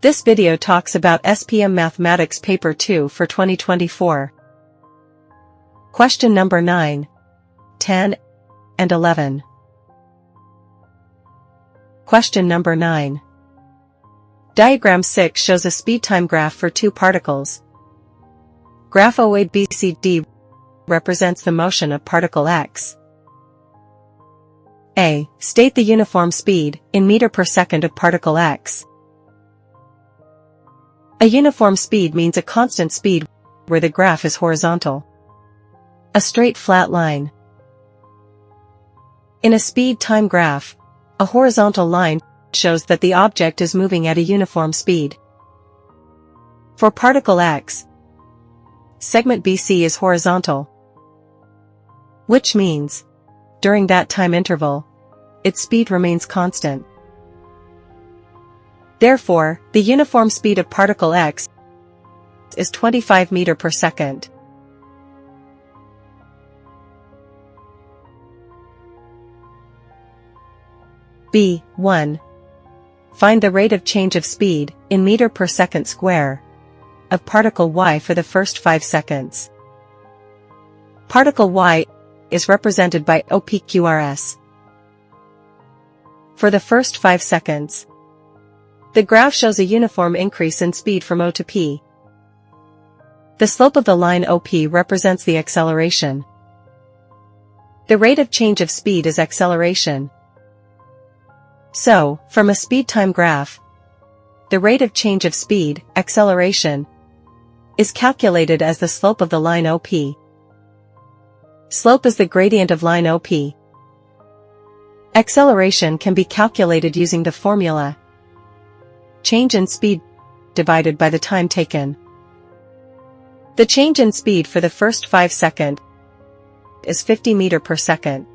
This video talks about SPM Mathematics Paper 2 for 2024. Question number 9, 10, and 11. Question number 9. Diagram 6 shows a speed-time graph for two particles. Graph OABCD represents the motion of particle x. A. State the uniform speed, in meter per second of particle x. A uniform speed means a constant speed where the graph is horizontal. A straight flat line. In a speed-time graph, a horizontal line shows that the object is moving at a uniform speed. For particle x, segment BC is horizontal, which means, during that time interval, its speed remains constant. Therefore, the uniform speed of particle x is 25 meters per second. B. 1. Find the rate of change of speed, in meter per second square, of particle y for the first 5 seconds. Particle y is represented by OPQRS. For the first 5 seconds, the graph shows a uniform increase in speed from O to P. The slope of the line OP represents the acceleration. The rate of change of speed is acceleration. So, from a speed-time graph, the rate of change of speed, acceleration, is calculated as the slope of the line OP. Slope is the gradient of line OP. Acceleration can be calculated using the formula change in speed divided by the time taken. The change in speed for the first 5 seconds is 50 meters per second.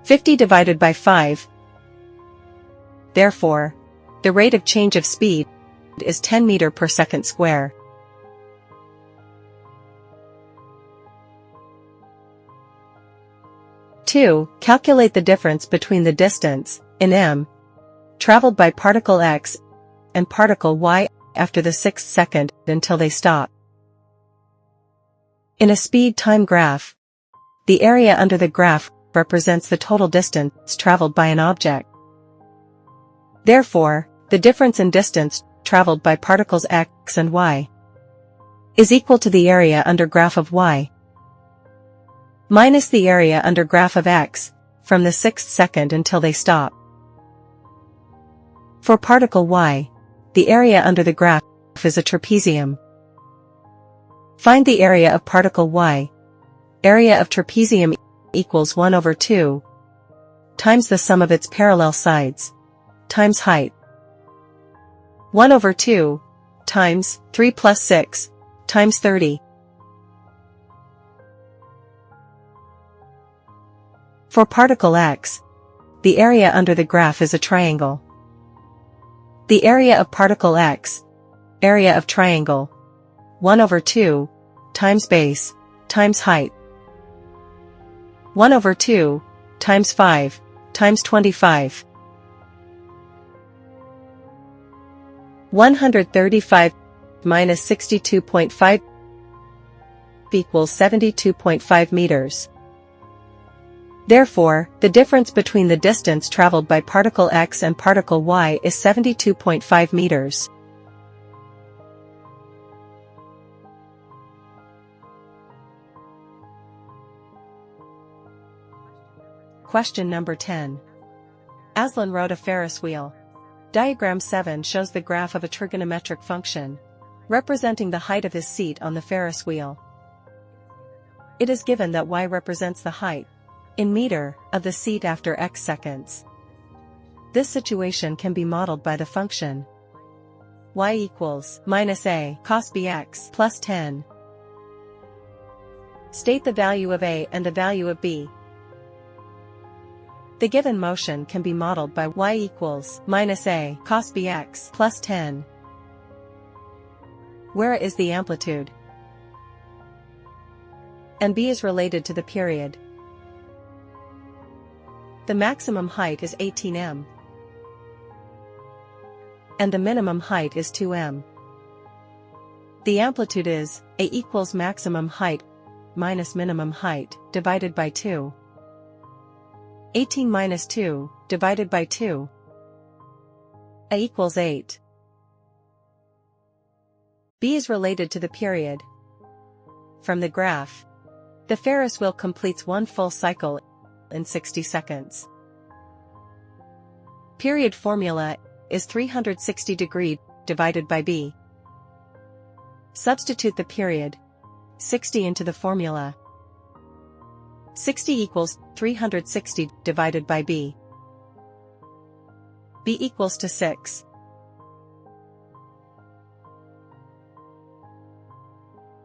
50 divided by 5. Therefore, the rate of change of speed is 10 meters per second square. Two. Calculate the difference between the distance, in m, traveled by particle x and particle y after the 6th second until they stop. In a speed-time graph, the area under the graph represents the total distance traveled by an object. Therefore, the difference in distance traveled by particles x and y is equal to the area under graph of y minus the area under graph of x from the 6th second until they stop. For particle y, the area under the graph is a trapezium. Find the area of particle y. Area of trapezium equals 1 over 2 times the sum of its parallel sides times height. 1 over 2 times 3 plus 6 times 30. For particle x, the area under the graph is a triangle. The area of particle x, area of triangle, 1 over 2 times base times height. 1 over 2 times 5 times 25. 135 minus 62.5 equals 72.5 meters. Therefore, the difference between the distance traveled by particle x and particle y is 72.5 meters. Question number 10. Aslan rode a Ferris wheel. Diagram 7 shows the graph of a trigonometric function, representing the height of his seat on the Ferris wheel. It is given that y represents the height, in meter, of the seat after x seconds. This situation can be modeled by the function y equals minus a cos bx plus 10. State the value of a and the value of b. The given motion can be modeled by y equals minus a cos bx plus 10, where a is the amplitude and b is related to the period. The maximum height is 18 m. and the minimum height is 2m. The amplitude is a equals maximum height minus minimum height divided by 2. 18 minus 2 divided by 2. A equals 8. B is related to the period. From the graph, the Ferris wheel completes one full cycle in 60 seconds. Period formula is 360 degree divided by B. Substitute the period 60 into the formula. 60 equals 360 divided by B. B equals to 6.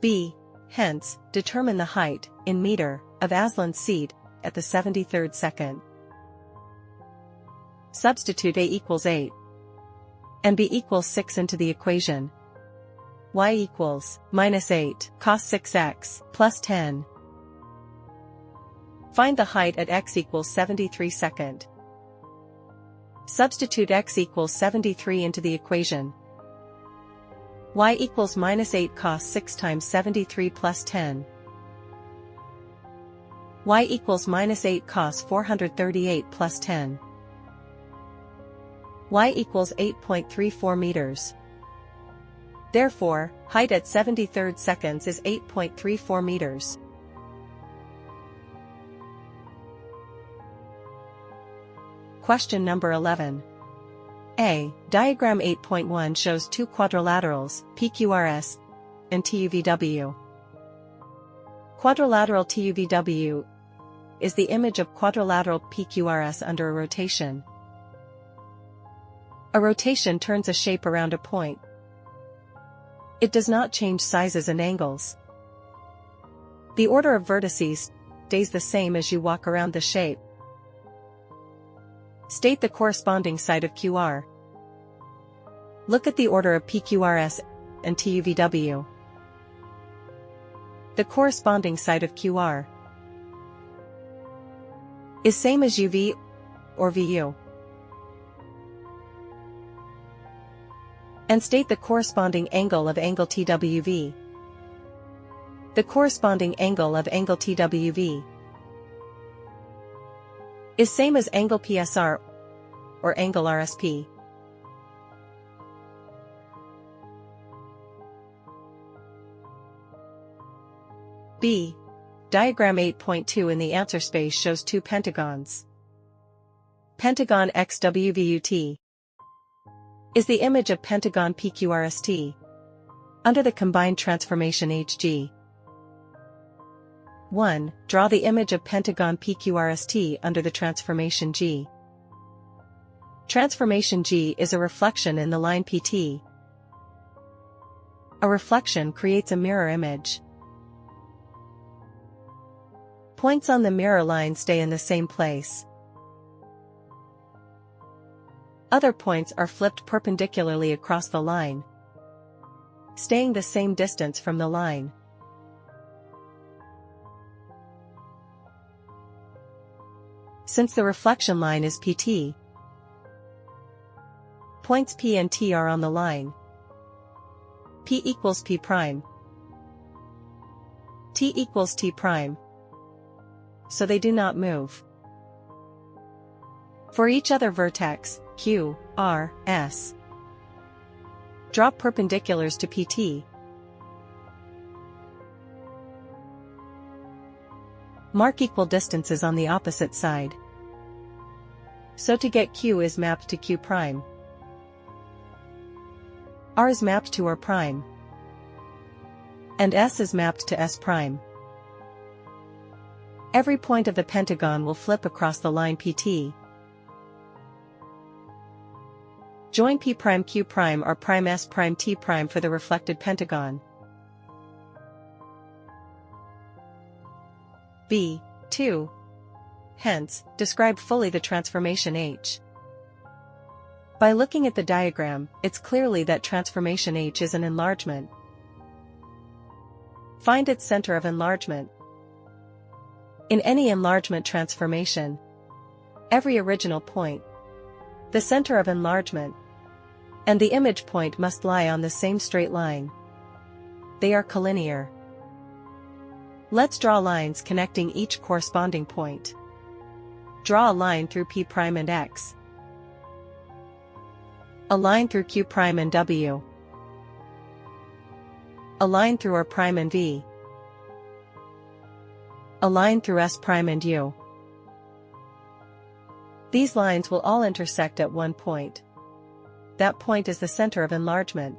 B. Hence, determine the height, in meter, of Aslan's seat, at the 73rd second. Substitute A equals 8. And B equals 6 into the equation. Y equals minus 8 cos 6x plus 10. Find the height at x equals 73 second. Substitute x equals 73 into the equation. Y equals minus 8 cos 6 times 73 plus 10. Y equals minus 8 cos 438 plus 10. Y equals 8.34 meters. Therefore, height at 73rd seconds is 8.34 meters. Question number 11. A. Diagram 8.1 shows two quadrilaterals, PQRS and TUVW. Quadrilateral TUVW is the image of quadrilateral PQRS under a rotation. A rotation turns a shape around a point. It does not change sizes and angles. The order of vertices stays the same as you walk around the shape. State the corresponding side of QR. Look at the order of PQRS and TUVW. The corresponding side of QR is same as UV or VU. And state the corresponding angle of angle TWV. The corresponding angle of angle TWV is same as angle PSR or angle RSP. B. Diagram 8.2 in the answer space shows two pentagons. Pentagon XWVUT is the image of pentagon PQRST under the combined transformation HG. 1. Draw the image of pentagon PQRST under the transformation G. Transformation G is a reflection in the line PT. A reflection creates a mirror image. Points on the mirror line stay in the same place. Other points are flipped perpendicularly across the line, staying the same distance from the line. Since the reflection line is PT, points P and T are on the line. P equals P prime. T equals T prime. So they do not move. For each other vertex, Q, R, S, draw perpendiculars to PT. Mark equal distances on the opposite side. So to get Q is mapped to Q prime. R is mapped to R prime. And S is mapped to S prime. Every point of the pentagon will flip across the line PT. Join P prime Q prime R prime S prime T prime for the reflected pentagon. B. 2. Hence, describe fully the transformation H. By looking at the diagram, it's clearly that transformation H is an enlargement. Find its center of enlargement. In any enlargement transformation, every original point, the center of enlargement, And the image point must lie on the same straight line. They are collinear. Let's draw lines connecting each corresponding point. Draw a line through P' and X. A line through Q' and W. A line through R' and V. A line through S' and U. These lines will all intersect at one point. That point is the center of enlargement.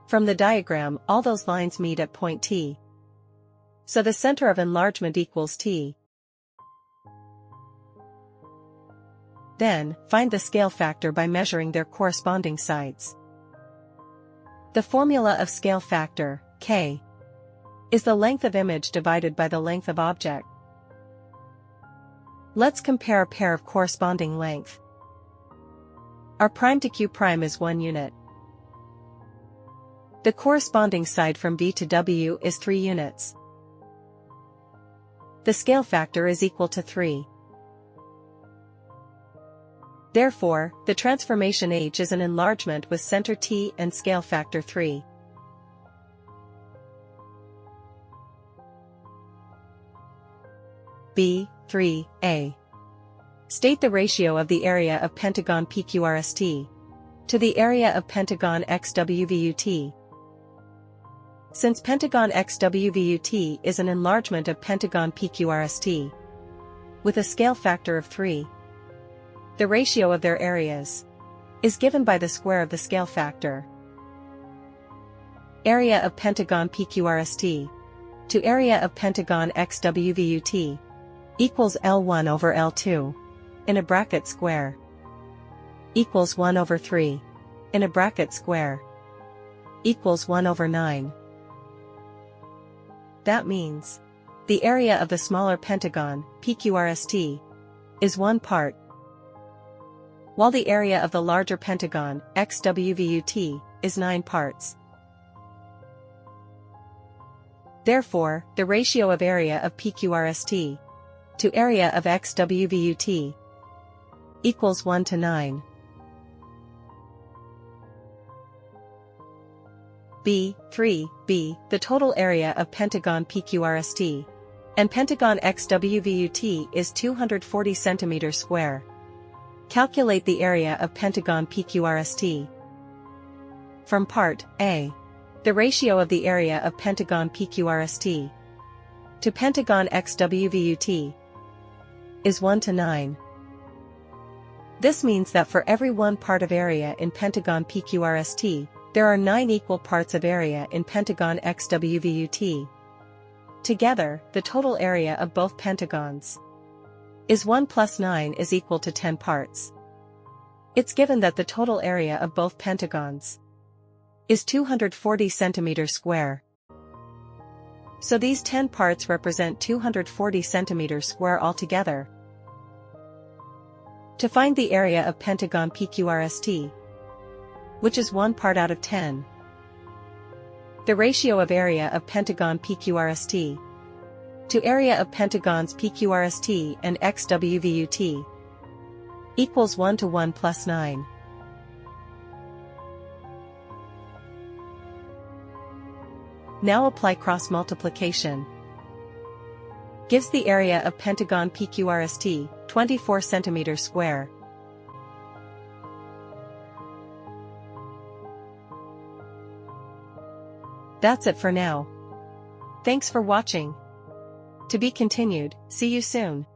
From the diagram, all those lines meet at point T. So the center of enlargement equals T. Then, find the scale factor by measuring their corresponding sides. The formula of scale factor, K, is the length of image divided by the length of object. Let's compare a pair of corresponding length. R' to Q' is 1 unit. The corresponding side from V to W is 3 units. The scale factor is equal to 3. Therefore, the transformation H is an enlargement with center T and scale factor 3. B. 3a. State the ratio of the area of pentagon PQRST to the area of pentagon XWVUT. Since pentagon XWVUT is an enlargement of pentagon PQRST with a scale factor of 3, the ratio of their areas is given by the square of the scale factor. Area of pentagon PQRST to area of pentagon XWVUT equals L1 over L2 in a bracket square equals 1 over 3 in a bracket square equals 1 over 9. That means the area of the smaller pentagon, PQRST, is 1 part, while the area of the larger pentagon, XWVUT, is 9 parts. Therefore, the ratio of area of PQRST to area of XWVUT equals 1 to 9. B. 3b. The total area of pentagon PQRST and pentagon XWVUT is 240 cm square. Calculate the area of pentagon PQRST. From part A, the ratio of the area of pentagon PQRST to pentagon XWVUT is 1 to 9. This means that for every 1 part of area in pentagon PQRST, there are 9 equal parts of area in pentagon XWVUT. Together, the total area of both pentagons is 1 plus 9 is equal to 10 parts. It's given that the total area of both pentagons is 240 centimeters square. So these 10 parts represent 240 centimeters square altogether. To find the area of pentagon PQRST, which is 1 part out of 10, the ratio of area of pentagon PQRST to area of pentagons PQRST and XWVUT equals 1 to 1 plus 9. Now apply cross multiplication. Gives the area of pentagon PQRST 24 centimeters square. That's it for now. Thanks for watching. To be continued, see you soon.